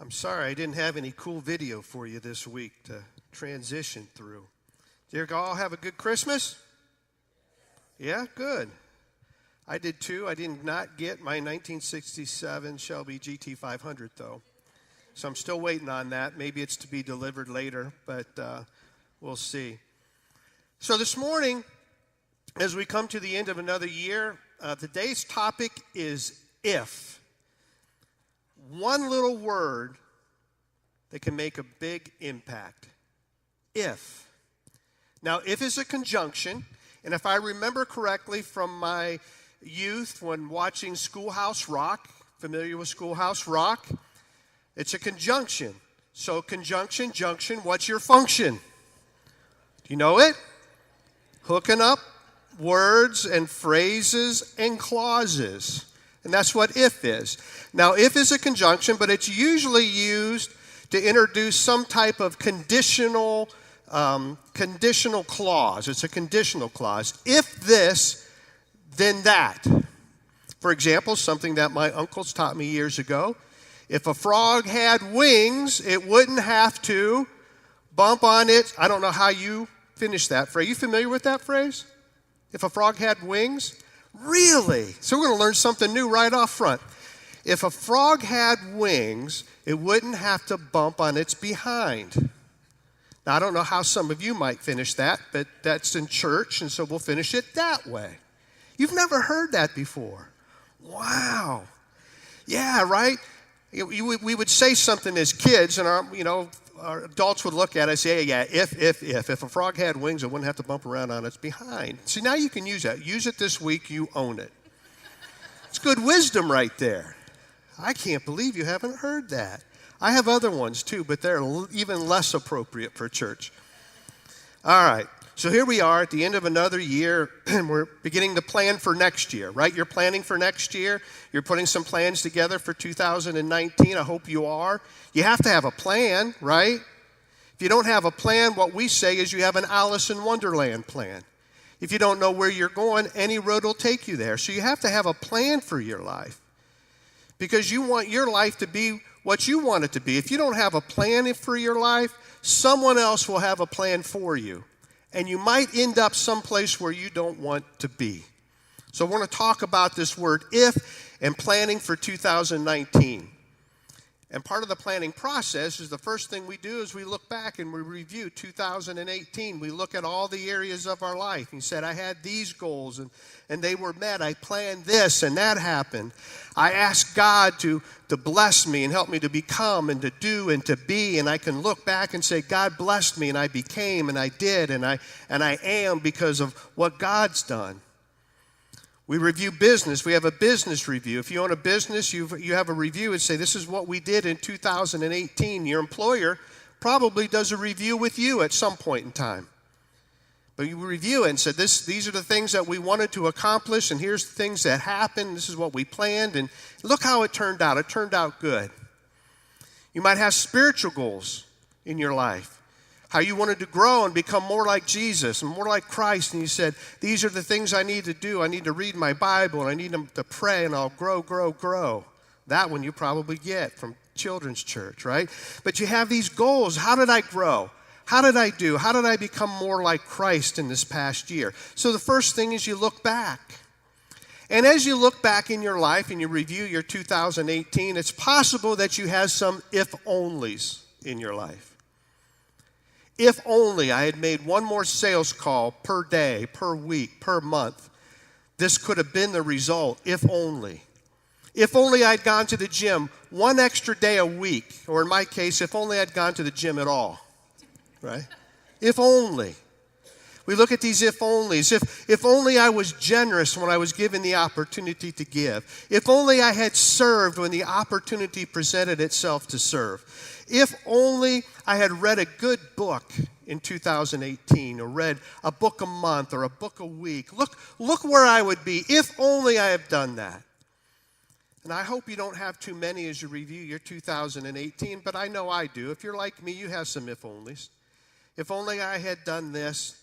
I'm sorry I didn't have any cool video for you this week to transition through. Did you all have a good Christmas? Yeah, good. I did too. I did not get my 1967 Shelby GT500 though. So I'm still waiting on that. Maybe it's to be delivered later, but we'll see. So this morning, as we come to the end of another year, today's topic is if. One little word that can make a big impact. If. Now, if is a conjunction, and if I remember correctly from my youth when watching Schoolhouse Rock, familiar with Schoolhouse Rock? It's a conjunction. So conjunction, junction, what's your function? Do you know it? Hooking up words and phrases and clauses. And that's what if is. Now, if is a conjunction, but it's usually used to introduce some type of conditional clause. It's a conditional clause. If this, then that. For example, something that my uncles taught me years ago. If a frog had wings, it wouldn't have to bump on it. I don't know how you finish that phrase. Are you familiar with that phrase? If a frog had wings? Really? So we're going to learn something new right off front. If a frog had wings, it wouldn't have to bump on its behind. Now, I don't know how some of you might finish that, but that's in church, and so we'll finish it that way. You've never heard that before. Wow. Yeah, right? We would say something as kids, and our adults would look at it and say, yeah, if a frog had wings, it wouldn't have to bump around on its behind. See, now you can use that. Use it this week, you own it. It's good wisdom right there. I can't believe you haven't heard that. I have other ones too, but they're even less appropriate for church. All right, so here we are at the end of another year, and we're beginning to plan for next year, right? You're planning for next year. You're putting some plans together for 2019. I hope you are. You have to have a plan, right? If you don't have a plan, what we say is you have an Alice in Wonderland plan. If you don't know where you're going, any road will take you there. So you have to have a plan for your life because you want your life to be what you want it to be. If you don't have a plan for your life, someone else will have a plan for you. And you might end up someplace where you don't want to be. So I want to talk about this word if and planning for 2019. And part of the planning process is the first thing we do is we look back and we review 2018. We look at all the areas of our life. He said, I had these goals and they were met. I planned this and that happened. I asked God to bless me and help me to become and to do and to be. And I can look back and say, God blessed me and I became and I did and I am because of what God's done. We review business. We have a business review. If you own a business, you have a review and say, this is what we did in 2018. Your employer probably does a review with you at some point in time. But you review it and said, these are the things that we wanted to accomplish, and here's the things that happened. This is what we planned, and look how it turned out. It turned out good. You might have spiritual goals in your life. How you wanted to grow and become more like Jesus and more like Christ. And you said, these are the things I need to do. I need to read my Bible and I need to pray and I'll grow. That one you probably get from children's church, right? But you have these goals. How did I grow? How did I do? How did I become more like Christ in this past year? So the first thing is you look back. And as you look back in your life and you review your 2018, it's possible that you have some if-onlys in your life. If only I had made one more sales call per day, per week, per month, this could have been the result, if only. If only I'd gone to the gym one extra day a week, or in my case, if only I'd gone to the gym at all, right? If only. We look at these if onlys. If only I was generous when I was given the opportunity to give. If only I had served when the opportunity presented itself to serve. If only I had read a good book in 2018 or read a book a month or a book a week. Look where I would be if only I have done that. And I hope you don't have too many as you review your 2018, but I know I do. If you're like me, you have some if onlys. If only I had done this,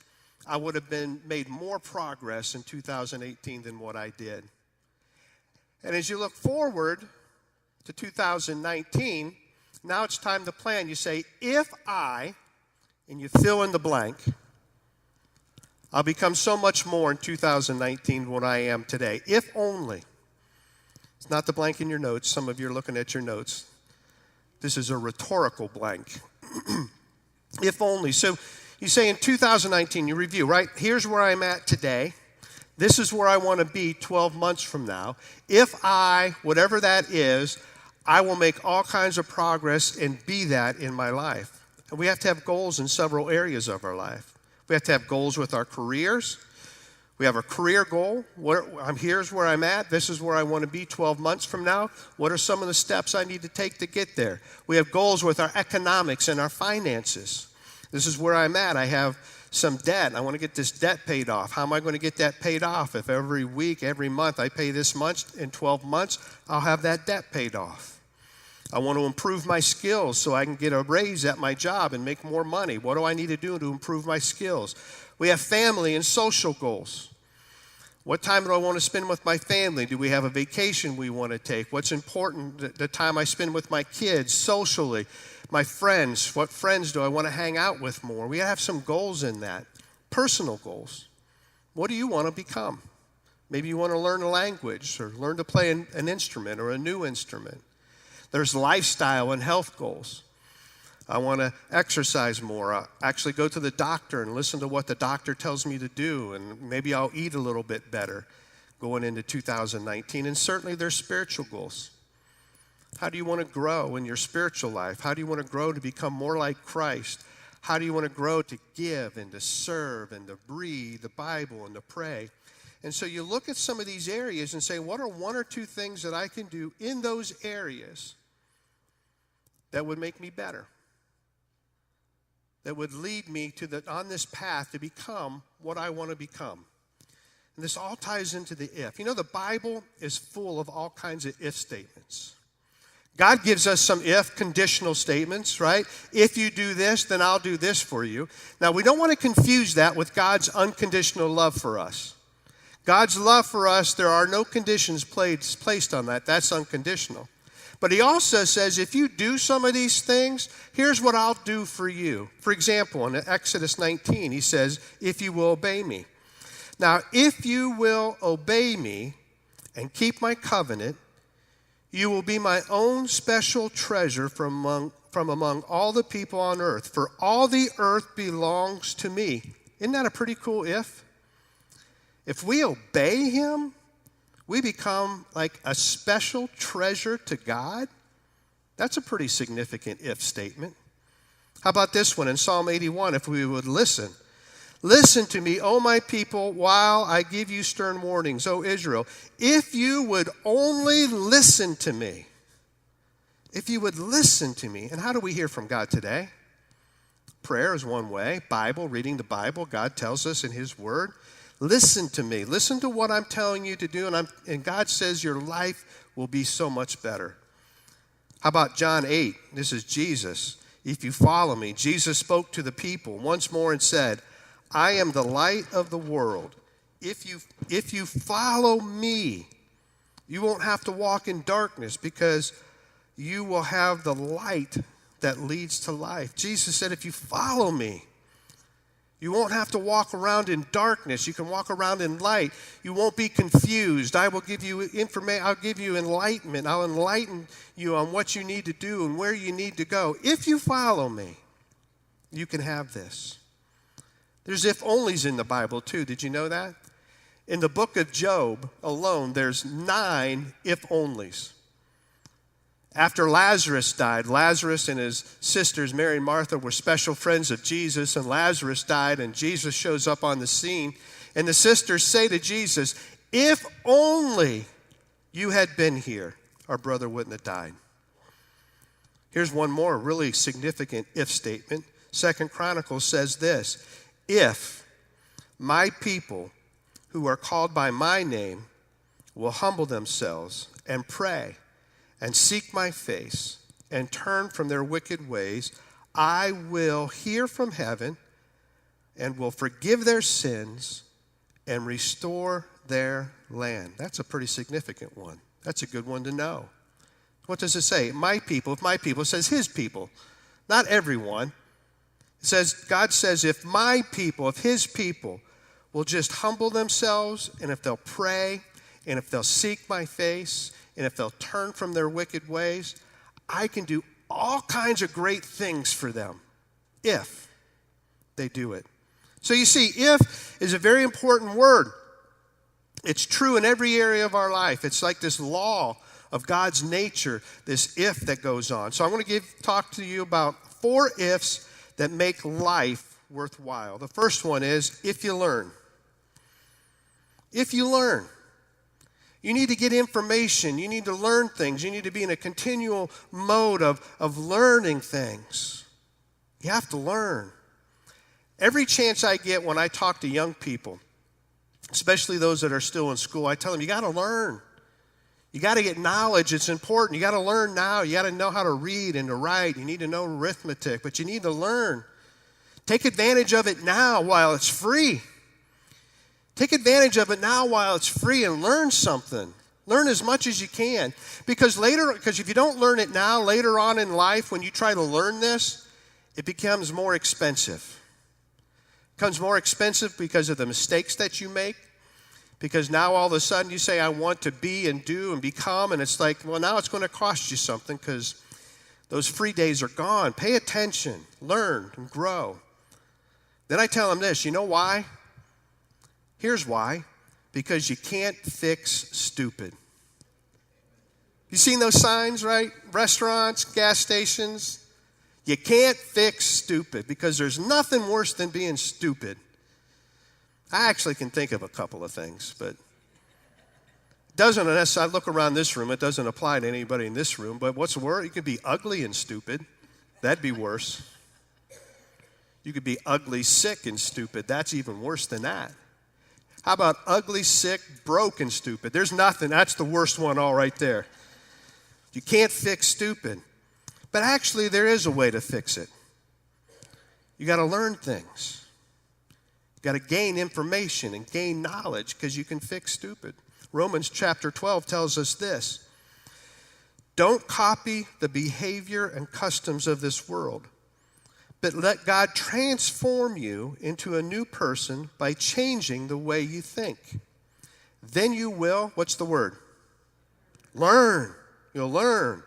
I would have made more progress in 2018 than what I did. And as you look forward to 2019, Now it's time to plan. You say, if I, and you fill in the blank, I'll become so much more in 2019 than what I am today. If only. It's not the blank in your notes. Some of you are looking at your notes. This is a rhetorical blank. If only. So you say in 2019, you review, right? Here's where I'm at today. This is where I want to be 12 months from now. If I, whatever that is, I will make all kinds of progress and be that in my life. And we have to have goals in several areas of our life. We have to have goals with our careers. We have a career goal. Here's where I'm at. This is where I want to be 12 months from now. What are some of the steps I need to take to get there? We have goals with our economics and our finances. This is where I'm at. I have some debt. I want to get this debt paid off. How am I going to get that paid off? If every week, every month I pay this much, in 12 months, I'll have that debt paid off. I want to improve my skills so I can get a raise at my job and make more money. What do I need to do to improve my skills? We have family and social goals. What time do I want to spend with my family? Do we have a vacation we want to take? What's important, the time I spend with my kids socially? My friends, what friends do I want to hang out with more? We have some goals in that. Personal goals. What do you want to become? Maybe you want to learn a language or learn to play an instrument or a new instrument. There's lifestyle and health goals. I want to exercise more, actually go to the doctor and listen to what the doctor tells me to do, and maybe I'll eat a little bit better going into 2019. And certainly there's spiritual goals. How do you want to grow in your spiritual life? How do you want to grow to become more like Christ? How do you want to grow to give and to serve and to read the Bible and to pray? And so you look at some of these areas and say, what are one or two things that I can do in those areas that would make me better? That would lead me on this path to become what I want to become. And this all ties into the if. You know, the Bible is full of all kinds of if statements. God gives us some if conditional statements, right? If you do this, then I'll do this for you. Now, we don't want to confuse that with God's unconditional love for us. God's love for us, there are no conditions placed on that. That's unconditional. But he also says, if you do some of these things, here's what I'll do for you. For example, in Exodus 19, he says, if you will obey me. Now, if you will obey me and keep my covenant, you will be my own special treasure from among all the people on earth. For all the earth belongs to me. Isn't that a pretty cool if? If we obey him, we become like a special treasure to God. That's a pretty significant if statement. How about this one in Psalm 81, if we would listen? Listen to me, O my people, while I give you stern warnings, O Israel. If you would only listen to me. If you would listen to me. And how do we hear from God today? Prayer is one way. Bible, reading the Bible. God tells us in his word. Listen to me. Listen to what I'm telling you to do. And God says your life will be so much better. How about John 8? This is Jesus. If you follow me, Jesus spoke to the people once more and said, I am the light of the world. If you follow me, you won't have to walk in darkness because you will have the light that leads to life. Jesus said, if you follow me, you won't have to walk around in darkness. You can walk around in light. You won't be confused. I will give you information. I'll give you enlightenment. I'll enlighten you on what you need to do and where you need to go. If you follow me, you can have this. There's if-onlys in the Bible too. Did you know that? In the book of Job alone, there's 9 if-onlys. After Lazarus died, Lazarus and his sisters, Mary and Martha, were special friends of Jesus, and Lazarus died, and Jesus shows up on the scene. And the sisters say to Jesus, if only you had been here, our brother wouldn't have died. Here's one more really significant if statement. 2 Chronicles says this, if my people who are called by my name will humble themselves and pray and seek my face and turn from their wicked ways, I will hear from heaven and will forgive their sins and restore their land. That's a pretty significant one. That's a good one to know. What does it say? My people. If my people, it says his people, not everyone. It says, God says, if my people, if his people will just humble themselves, and if they'll pray, and if they'll seek my face, and if they'll turn from their wicked ways, I can do all kinds of great things for them if they do it. So you see, if is a very important word. It's true in every area of our life. It's like this law of God's nature, this if that goes on. So I'm going to talk to you about 4 ifs that make life worthwhile. The first one is if you learn. If you learn. You need to get information. You need to learn things. You need to be in a continual mode of learning things. You have to learn. Every chance I get when I talk to young people, especially those that are still in school, I tell them, you got to learn. You got to get knowledge. It's important. You got to learn now. You got to know how to read and to write. You need to know arithmetic, but you need to learn. Take advantage of it now while it's free. Take advantage of it now while it's free and learn something. Learn as much as you can. Because if you don't learn it now, later on in life, when you try to learn this, it becomes more expensive. It becomes more expensive because of the mistakes that you make. Because now all of a sudden you say, I want to be and do and become, and it's like, well, now it's going to cost you something because those free days are gone. Pay attention, learn, and grow. Then I tell them this, you know why? Here's why. Because you can't fix stupid. You seen those signs, right? Restaurants, gas stations. You can't fix stupid because there's nothing worse than being stupid. I actually can think of a couple of things, but unless I look around this room, it doesn't apply to anybody in this room, but what's worse? You could be ugly and stupid. That'd be worse. You could be ugly, sick, and stupid. That's even worse than that. How about ugly, sick, broke, and stupid? There's nothing. That's the worst one all right there. You can't fix stupid. But actually, there is a way to fix it. You got to learn things. You got to gain information and gain knowledge because you can fix stupid. Romans chapter 12 tells us this. Don't copy the behavior and customs of this world, but let God transform you into a new person by changing the way you think. Then you will, what's the word? Learn. You'll learn.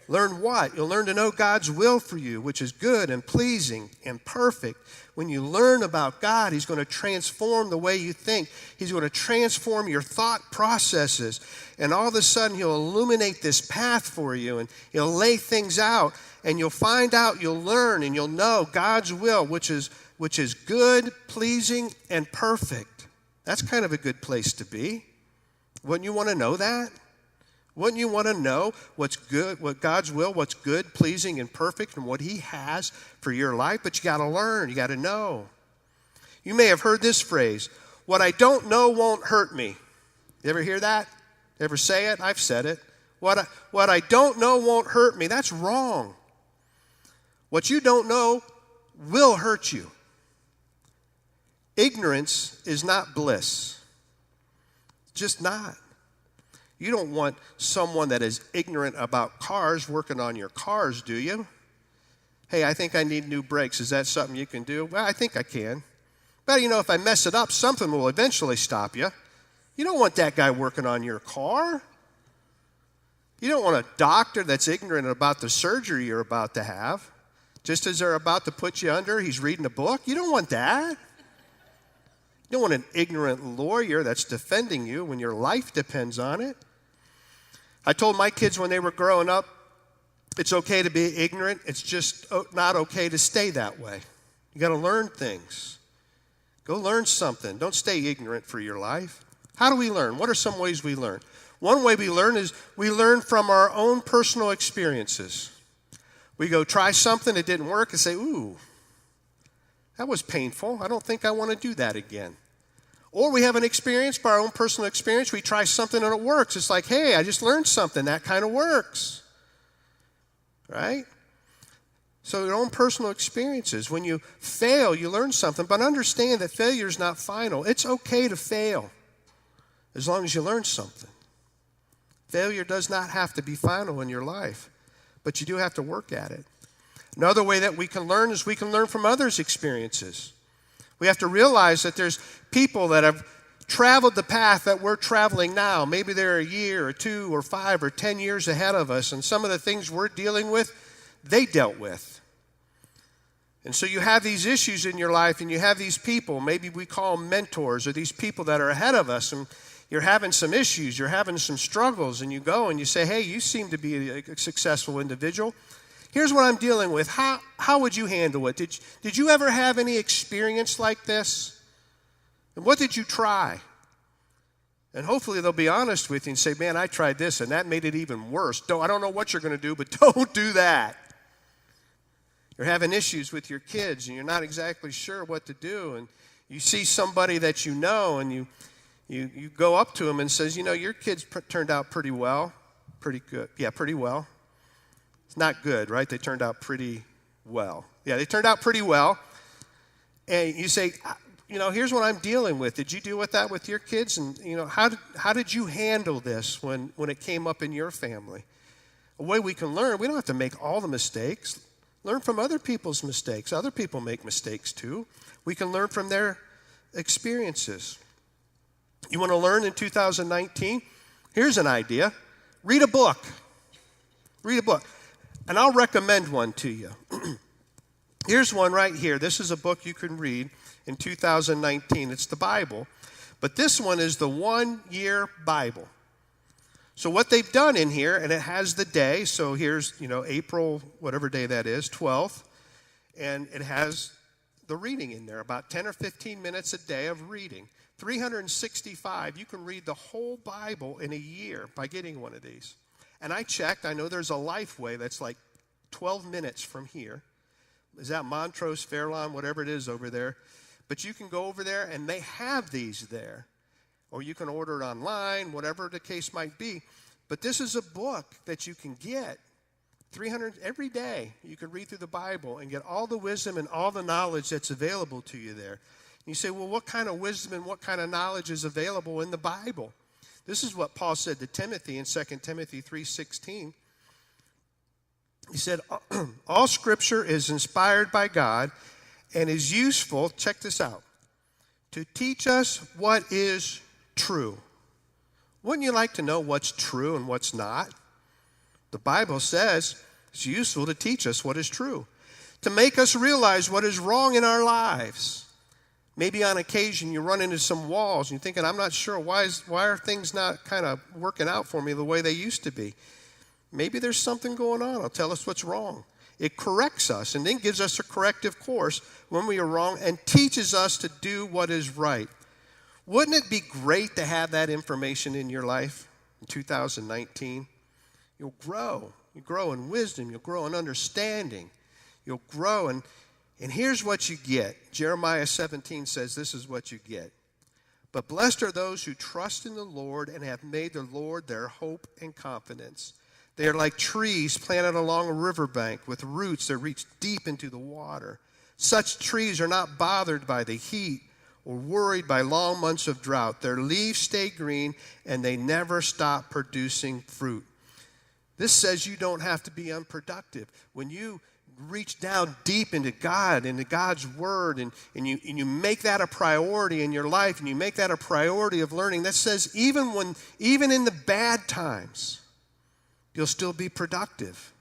Learn what? You'll learn to know God's will for you, which is good and pleasing and perfect. When you learn about God, He's going to transform the way you think. He's going to transform your thought processes. And all of a sudden, He'll illuminate this path for you, and He'll lay things out. And you'll find out, you'll learn, and you'll know God's will, which is good, pleasing, and perfect. That's kind of a good place to be. Wouldn't you want to know that? Wouldn't you want to know what's good, what God's will, what's good, pleasing, and perfect, and what He has for your life? But you got to learn. You got to know. You may have heard this phrase, what I don't know won't hurt me. You ever hear that? Ever say it? I've said it. What I don't know won't hurt me. That's wrong. What you don't know will hurt you. Ignorance is not bliss. Just not. You don't want someone that is ignorant about cars working on your cars, do you? Hey, I think I need new brakes. Is that something you can do? Well, I think I can. But, if I mess it up, something will eventually stop you. You don't want that guy working on your car. You don't want a doctor that's ignorant about the surgery you're about to have. Just as they're about to put you under, he's reading a book. You don't want that. You don't want an ignorant lawyer that's defending you when your life depends on it. I told my kids when they were growing up, it's okay to be ignorant. It's just not okay to stay that way. You got to learn things. Go learn something. Don't stay ignorant for your life. How do we learn? What are some ways we learn? One way we learn is we learn from our own personal experiences. We go try something, it didn't work, and say, ooh, that was painful. I don't think I want to do that again. Or we have an experience, by our own personal experience, we try something and it works. It's like, hey, I just learned something. That kind of works. Right? So your own personal experiences. When you fail, you learn something. But understand that failure is not final. It's okay to fail as long as you learn something. Failure does not have to be final in your life, but you do have to work at it. Another way that we can learn is we can learn from others' experiences. We have to realize that there's people that have traveled the path that we're traveling now. Maybe they're a year or 2 or 5 or 10 years ahead of us, and some of the things we're dealing with, they dealt with. And so you have these issues in your life, and you have these people, maybe we call them mentors, or these people that are ahead of us, and you're having some issues, you're having some struggles, and you go and you say, hey, you seem to be a successful individual. Here's what I'm dealing with. How would you handle it? Did you ever have any experience like this? And what did you try? And hopefully they'll be honest with you and say, man, I tried this, and that made it even worse. I don't know what you're going to do, but don't do that. You're having issues with your kids, and you're not exactly sure what to do, and you see somebody that you know, and you go up to them and says, your kids turned out pretty well. Pretty good. Yeah, pretty well. It's not good, right? They turned out pretty well. Yeah, they turned out pretty well. And you say, here's what I'm dealing with. Did you deal with that with your kids? And, how did you handle this when it came up in your family? A way we can learn, we don't have to make all the mistakes. Learn from other people's mistakes. Other people make mistakes too. We can learn from their experiences. You want to learn in 2019? Here's an idea. Read a book. Read a book. And I'll recommend one to you. Here's one right here. This is a book you can read in 2019. It's the Bible. But this one is the 1-year Bible. So what they've done in here, and it has the day, so here's, April, whatever day that is, 12th, and it has the reading in there, about 10 or 15 minutes a day of reading. 365, you can read the whole Bible in a year by getting one of these. And I checked, I know there's a Lifeway that's like 12 minutes from here. Is that Montrose, Fairlawn, whatever it is over there? But you can go over there, and they have these there. Or you can order it online, whatever the case might be. But this is a book that you can get 300 every day. You can read through the Bible and get all the wisdom and all the knowledge that's available to you there. And you say, well, what kind of wisdom and what kind of knowledge is available in the Bible? This is what Paul said to Timothy in 2 Timothy 3:16. He said, all Scripture is inspired by God and is useful, check this out, to teach us what is true. Wouldn't you like to know what's true and what's not? The Bible says it's useful to teach us what is true, to make us realize what is wrong in our lives. Maybe on occasion you run into some walls and you're thinking, I'm not sure, why are things not kind of working out for me the way they used to be? Maybe there's something going on. It'll tell us what's wrong. It corrects us and then gives us a corrective course when we are wrong and teaches us to do what is right. Wouldn't it be great to have that information in your life in 2019? You'll grow. You'll grow in wisdom. You'll grow in understanding. You'll grow. And here's what you get. Jeremiah 17 says this is what you get. But blessed are those who trust in the Lord and have made the Lord their hope and confidence. They are like trees planted along a riverbank with roots that reach deep into the water. Such trees are not bothered by the heat or worried by long months of drought. Their leaves stay green, and they never stop producing fruit. This says you don't have to be unproductive. When you reach down deep into God, into God's Word, and you make that a priority in your life, and you make that a priority of learning, that says even in the bad times, you'll still be productive.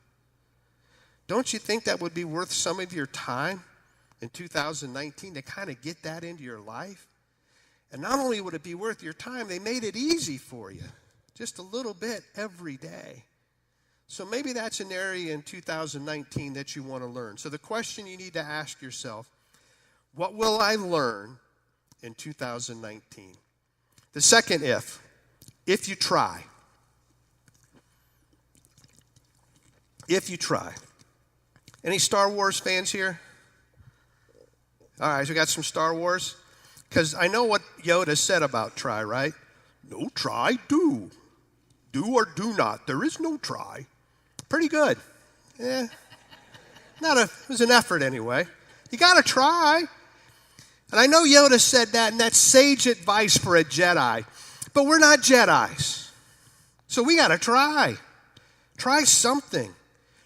Don't you think that would be worth some of your time in 2019 to kind of get that into your life? And not only would it be worth your time, they made it easy for you, just a little bit every day. So maybe that's an area in 2019 that you want to learn. So the question you need to ask yourself, what will I learn in 2019? The second if you try. If you try. Any Star Wars fans here? All right, so we got some Star Wars. Because I know what Yoda said about try, right? No try, do. Do or do not. There is no try. Pretty good. It was an effort anyway. You got to try. And I know Yoda said that, and that's sage advice for a Jedi. But we're not Jedis. So we got to try. Try something.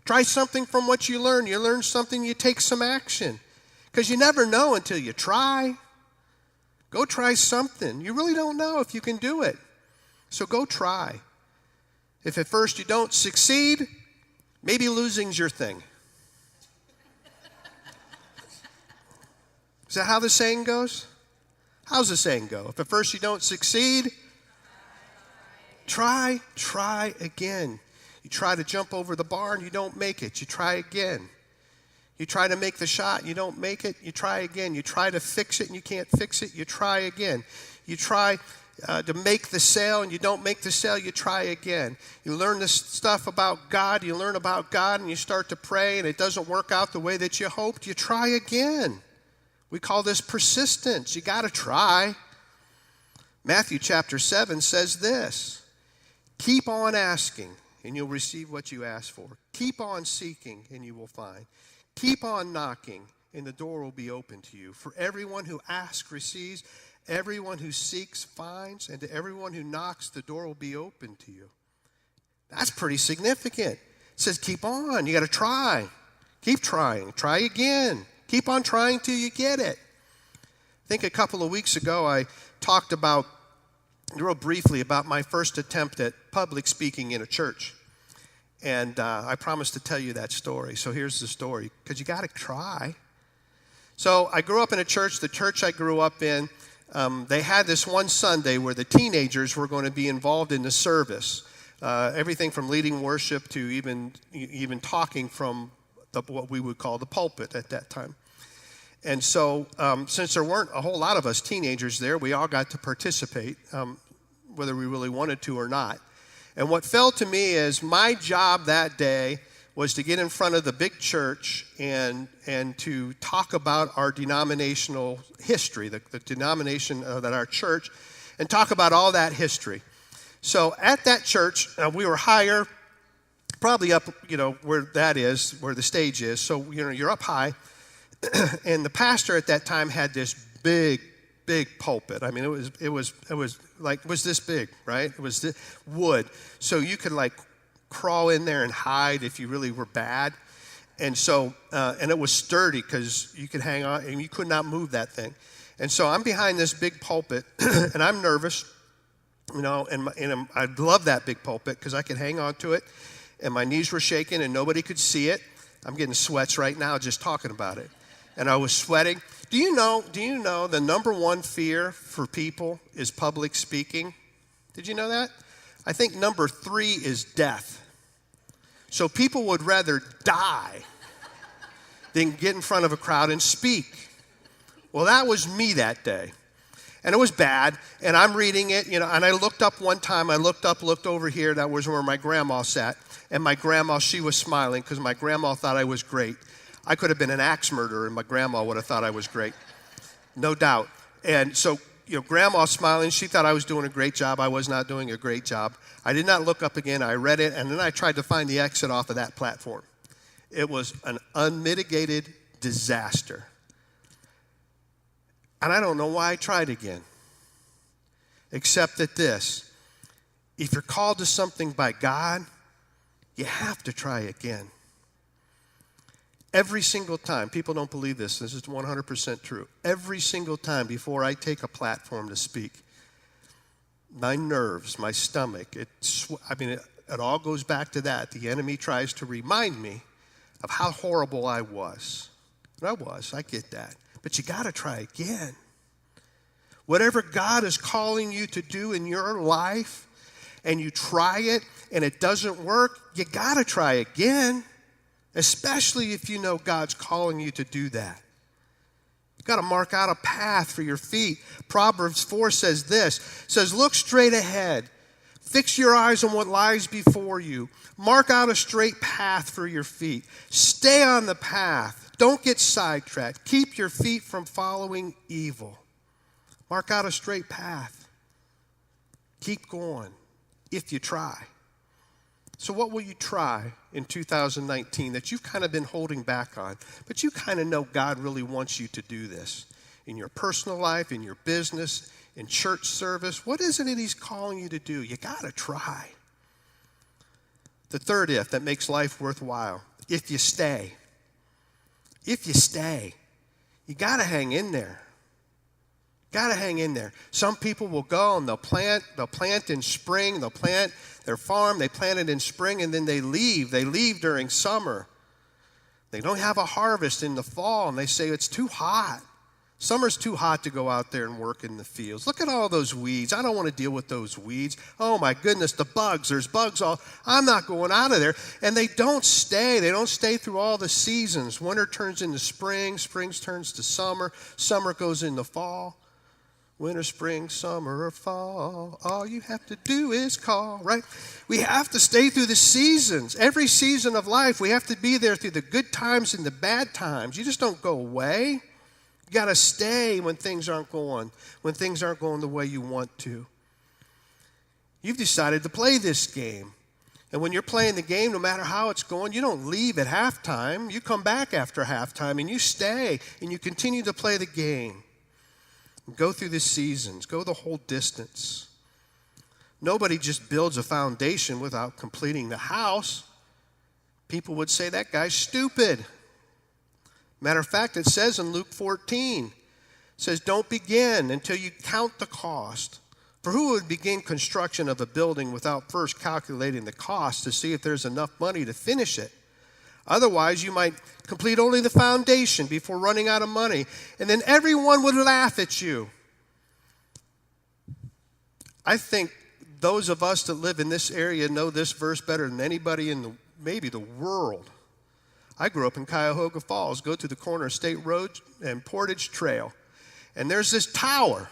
Try something from what you learn. You learn something, you take some action. Because you never know until you try. Go try something. You really don't know if you can do it. So go try. If at first you don't succeed, maybe losing's your thing. Is that how the saying goes? How's the saying go? If at first you don't succeed, try again. You try to jump over the bar and you don't make it. You try again. You try to make the shot, you don't make it. You try again. You try to fix it and you can't fix it. You try again. You try to make the sale and you don't make the sale. You try again. You learn this stuff about God. You learn about God and you start to pray and it doesn't work out the way that you hoped. You try again. We call this persistence. You got to try. Matthew chapter 7 says this: keep on asking and you'll receive what you ask for. Keep on seeking and you will find. Keep on knocking and the door will be open to you. For everyone who asks receives, everyone who seeks finds, and to everyone who knocks the door will be open to you. That's pretty significant. It says keep on. You got to try. Keep trying. Try again. Keep on trying till you get it. I think a couple of weeks ago I talked about, real briefly, about my first attempt at public speaking in a church. And I promised to tell you that story. So here's the story, because you got to try. So I grew up in a church. The church I grew up in, they had this one Sunday where the teenagers were going to be involved in the service. Everything from leading worship to even talking from what we would call the pulpit at that time. And so since there weren't a whole lot of us teenagers there, we all got to participate, whether we really wanted to or not. And what fell to me is my job that day was to get in front of the big church and to talk about our denominational history, the denomination that our church, and talk about all that history. So at that church, we were higher, probably up, where that is, where the stage is. So, you're up high. And the pastor at that time had this big pulpit. I mean, it was this big, right? It was this wood. So you could crawl in there and hide if you really were bad. And so, and it was sturdy because you could hang on and you could not move that thing. And so I'm behind this big pulpit and I'm nervous, and I love that big pulpit because I could hang on to it. And my knees were shaking and nobody could see it. I'm getting sweats right now just talking about it. And I was sweating. Do you know the number one fear for people is public speaking? Did you know that? I think number 3 is death. So people would rather die than get in front of a crowd and speak. Well, that was me that day. And it was bad. And I'm reading it, and I looked up one time. I looked over here. That was where my grandma sat. And my grandma, she was smiling because my grandma thought I was great. I could have been an axe murderer and my grandma would have thought I was great. No doubt. And so, grandma's smiling. She thought I was doing a great job. I was not doing a great job. I did not look up again. I read it, and then I tried to find the exit off of that platform. It was an unmitigated disaster. And I don't know why I tried again. Except that this: if you're called to something by God, you have to try again. Every single time, people don't believe this is 100% true. Every single time before I take a platform to speak, my nerves, my stomach, it all goes back to that. The enemy tries to remind me of how horrible I was. And I get that. But you got to try again. Whatever God is calling you to do in your life, and you try it, and it doesn't work, you got to try again, especially if you know God's calling you to do that. You've got to mark out a path for your feet. Proverbs 4 says this, look straight ahead. Fix your eyes on what lies before you. Mark out a straight path for your feet. Stay on the path. Don't get sidetracked. Keep your feet from following evil. Mark out a straight path. Keep going if you try. So what will you try in 2019 that you've kind of been holding back on, but you kind of know God really wants you to do this in your personal life, in your business, in church service? What is it that he's calling you to do? You got to try. The third if that makes life worthwhile. If you stay. If you stay. You got to hang in there. Got to hang in there. Some people will go and they'll plant in spring, they'll plant their farm, they plant it in spring, and then they leave. They leave during summer. They don't have a harvest in the fall, and they say it's too hot. Summer's too hot to go out there and work in the fields. Look at all those weeds. I don't want to deal with those weeds. Oh my goodness, the bugs. There's bugs all. I'm not going out of there. And they don't stay. They don't stay through all the seasons. Winter turns into spring. Spring turns to summer. Summer goes into fall. Winter, spring, summer, or fall. All you have to do is call, right? We have to stay through the seasons. Every season of life, we have to be there through the good times and the bad times. You just don't go away. You got to stay when things aren't going the way you want to. You've decided to play this game. And when you're playing the game, no matter how it's going, you don't leave at halftime. You come back after halftime and you stay and you continue to play the game. Go through the seasons. Go the whole distance. Nobody just builds a foundation without completing the house. People would say that guy's stupid. Matter of fact, it says in Luke 14, it says, don't begin until you count the cost. For who would begin construction of a building without first calculating the cost to see if there's enough money to finish it? Otherwise, you might complete only the foundation before running out of money, and then everyone would laugh at you. I think those of us that live in this area know this verse better than anybody in maybe the world. I grew up in Cuyahoga Falls, go to the corner of State Road and Portage Trail. And there's this tower.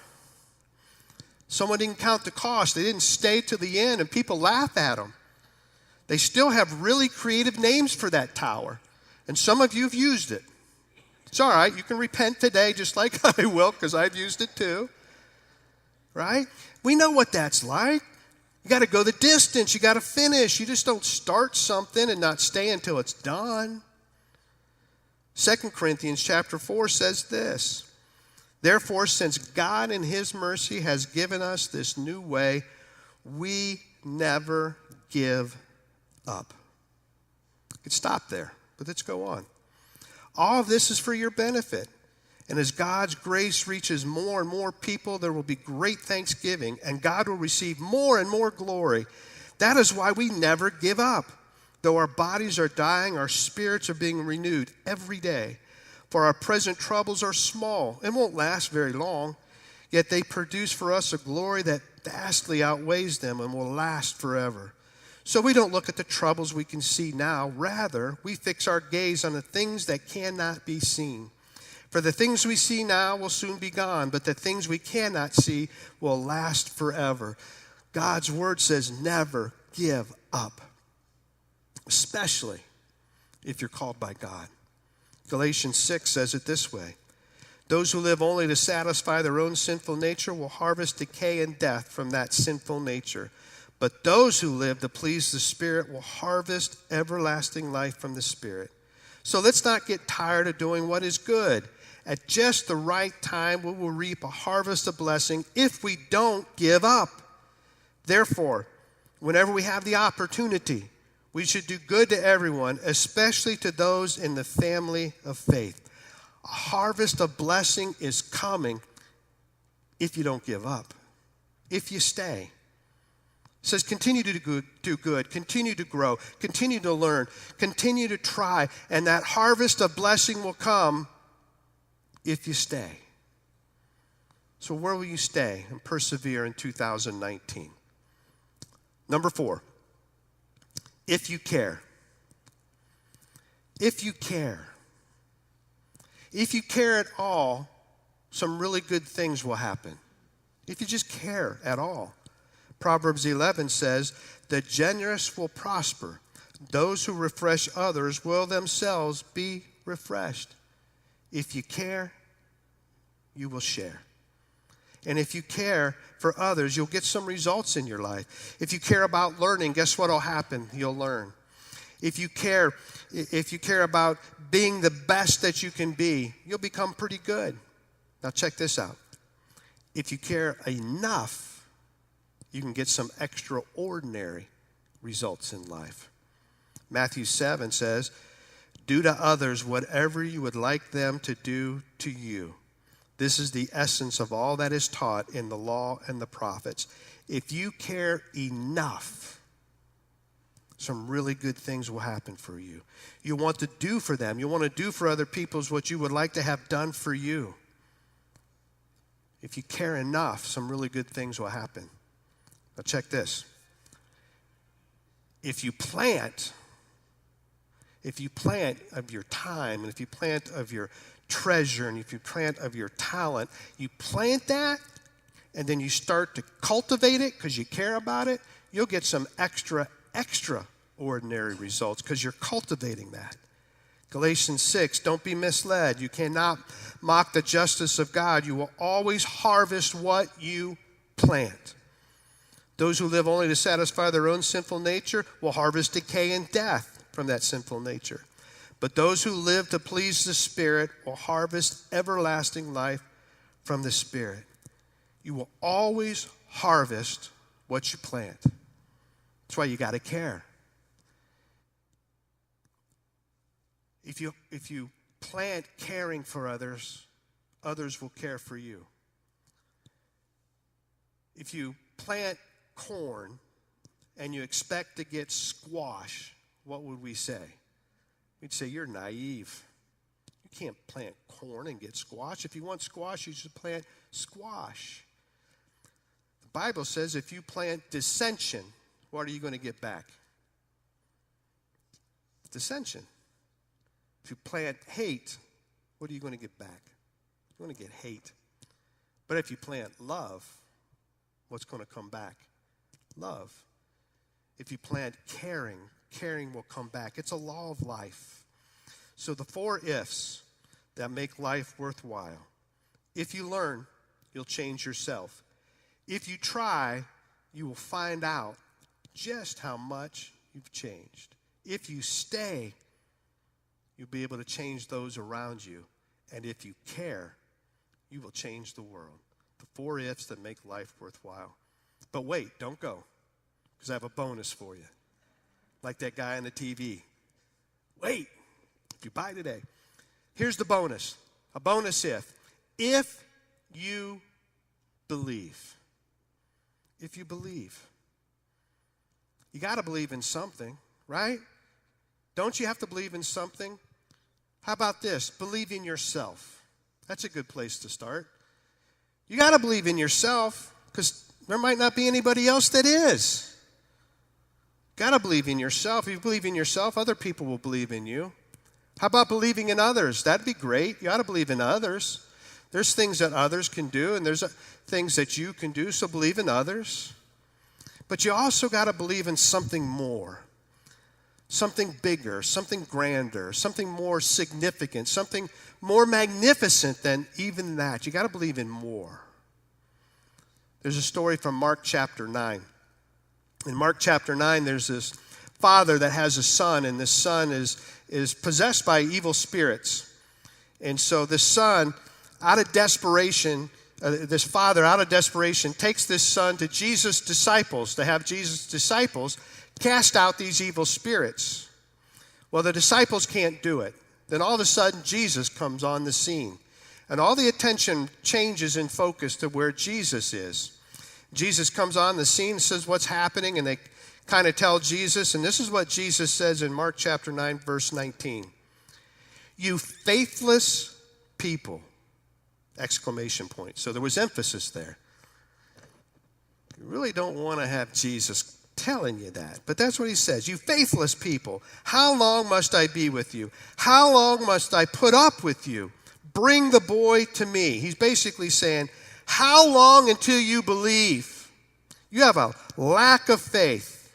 Someone didn't count the cost. They didn't stay to the end, and people laugh at them. They still have really creative names for that tower. And some of you have used it. It's all right. You can repent today just like I will, because I've used it too. Right? We know what that's like. You got to go the distance. You got to finish. You just don't start something and not stay until it's done. 2 Corinthians chapter 4 says this, therefore, since God in his mercy has given us this new way, we never give up. You could stop there, but let's go on. All of this is for your benefit. And as God's grace reaches more and more people, there will be great thanksgiving, and God will receive more and more glory. That is why we never give up. Though our bodies are dying, our spirits are being renewed every day. For our present troubles are small and won't last very long, yet they produce for us a glory that vastly outweighs them and will last forever. So we don't look at the troubles we can see now. Rather, we fix our gaze on the things that cannot be seen. For the things we see now will soon be gone, but the things we cannot see will last forever. God's word says never give up, especially if you're called by God. Galatians 6 says it this way, those who live only to satisfy their own sinful nature will harvest decay and death from that sinful nature. But those who live to please the Spirit will harvest everlasting life from the Spirit. So let's not get tired of doing what is good. At just the right time, we will reap a harvest of blessing if we don't give up. Therefore, whenever we have the opportunity, we should do good to everyone, especially to those in the family of faith. A harvest of blessing is coming if you don't give up, if you stay. It says continue to do good, continue to grow, continue to learn, continue to try, and that harvest of blessing will come if you stay. So where will you stay and persevere in 2019? Number 4, if you care. If you care. If you care at all, some really good things will happen. If you just care at all. Proverbs 11 says, the generous will prosper. Those who refresh others will themselves be refreshed. If you care, you will share. And if you care for others, you'll get some results in your life. If you care about learning, guess what will happen? You'll learn. If you care about being the best that you can be, you'll become pretty good. Now check this out. If you care enough, you can get some extraordinary results in life. Matthew 7 says, do to others whatever you would like them to do to you. This is the essence of all that is taught in the law and the prophets. If you care enough, some really good things will happen for you. You want to do for them. You want to do for other people what you would like to have done for you. If you care enough, some really good things will happen. Now check this. If you plant of your time, and if you plant of your treasure, and if you plant of your talent, you plant that, and then you start to cultivate it because you care about it, you'll get some extraordinary results because you're cultivating that. Galatians 6, don't be misled. You cannot mock the justice of God. You will always harvest what you plant. Those who live only to satisfy their own sinful nature will harvest decay and death from that sinful nature. But those who live to please the Spirit will harvest everlasting life from the Spirit. You will always harvest what you plant. That's why you got to care. If you plant caring for others, others will care for you. If you plant corn and you expect to get squash, what would we say? We'd say, you're naive. You can't plant corn and get squash. If you want squash, you should plant squash. The Bible says if you plant dissension, what are you going to get back? Dissension. If you plant hate, what are you going to get back? You're going to get hate. But if you plant love, what's going to come back? Love. If you plant caring, caring will come back. It's a law of life. So the 4 ifs that make life worthwhile. If you learn, you'll change yourself. If you try, you will find out just how much you've changed. If you stay, you'll be able to change those around you. And if you care, you will change the world. The 4 ifs that make life worthwhile. But wait, don't go, because I have a bonus for you. Like that guy on the TV. Wait, if you buy today. Here's the bonus. A bonus if. If you believe. If you believe. You got to believe in something, right? Don't you have to believe in something? How about this? Believe in yourself. That's a good place to start. You got to believe in yourself because there might not be anybody else that is. Got to believe in yourself. If you believe in yourself, other people will believe in you. How about believing in others? That'd be great. You ought to believe in others. There's things that others can do, and there's things that you can do, so believe in others. But you also got to believe in something more, something bigger, something grander, something more significant, something more magnificent than even that. You got to believe in more. There's a story from Mark chapter 9. In Mark chapter 9, there's this father that has a son, and this son is possessed by evil spirits. And so this son, out of desperation, this father, out of desperation, takes this son to Jesus' disciples, to have Jesus' disciples cast out these evil spirits. Well, the disciples can't do it. Then all of a sudden, Jesus comes on the scene. And all the attention changes in focus to where Jesus is. Jesus comes on the scene, says what's happening, and they kind of tell Jesus. And this is what Jesus says in Mark chapter 9, verse 19. You faithless people! Exclamation point. So there was emphasis there. You really don't want to have Jesus telling you that. But that's what he says. You faithless people, how long must I be with you? How long must I put up with you? Bring the boy to me. He's basically saying, how long until you believe? You have a lack of faith.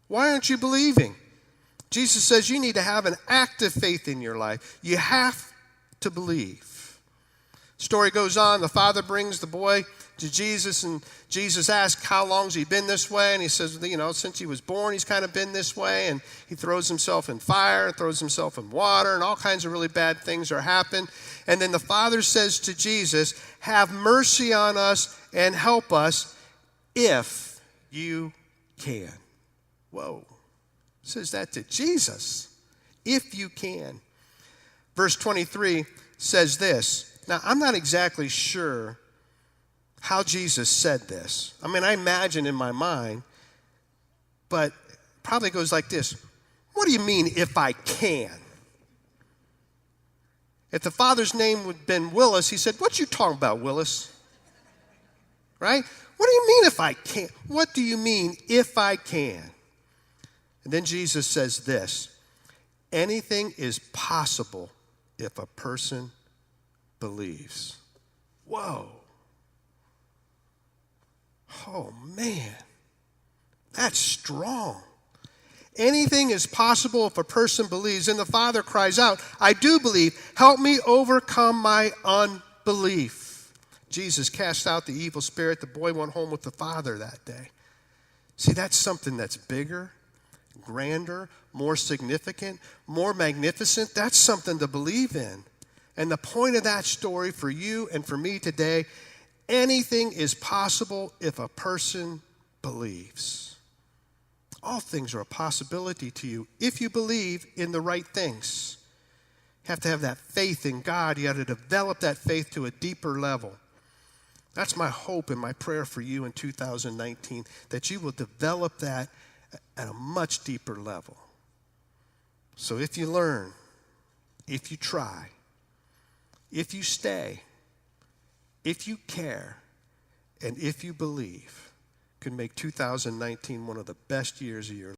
Why aren't you believing? Jesus says you need to have an active faith in your life. You have to believe. Story goes on. The father brings the boy to Jesus, and Jesus asks, how long's he been this way? And he says, since he was born, he's kind of been this way. And he throws himself in fire, throws himself in water, and all kinds of really bad things are happening. And then the father says to Jesus, have mercy on us and help us if you can. Whoa. Says that to Jesus. If you can. Verse 23 says this. Now, I'm not exactly sure how Jesus said this. I mean, I imagine in my mind, but probably goes like this. What do you mean, if I can? If the father's name would have been Willis, he said, what you talking about, Willis? Right? What do you mean if I can? What do you mean if I can? And then Jesus says this. Anything is possible if a person believes. Whoa. Oh, man. That's strong. Anything is possible if a person believes. And the Father cries out, I do believe. Help me overcome my unbelief. Jesus cast out the evil spirit. The boy went home with the Father that day. See, that's something that's bigger, grander, more significant, more magnificent. That's something to believe in. And the point of that story for you and for me today, anything is possible if a person believes. All things are a possibility to you if you believe in the right things. You have to have that faith in God. You have to develop that faith to a deeper level. That's my hope and my prayer for you in 2019, that you will develop that at a much deeper level. So if you learn, if you try, if you stay, if you care, and if you believe, can make 2019 one of the best years of your life.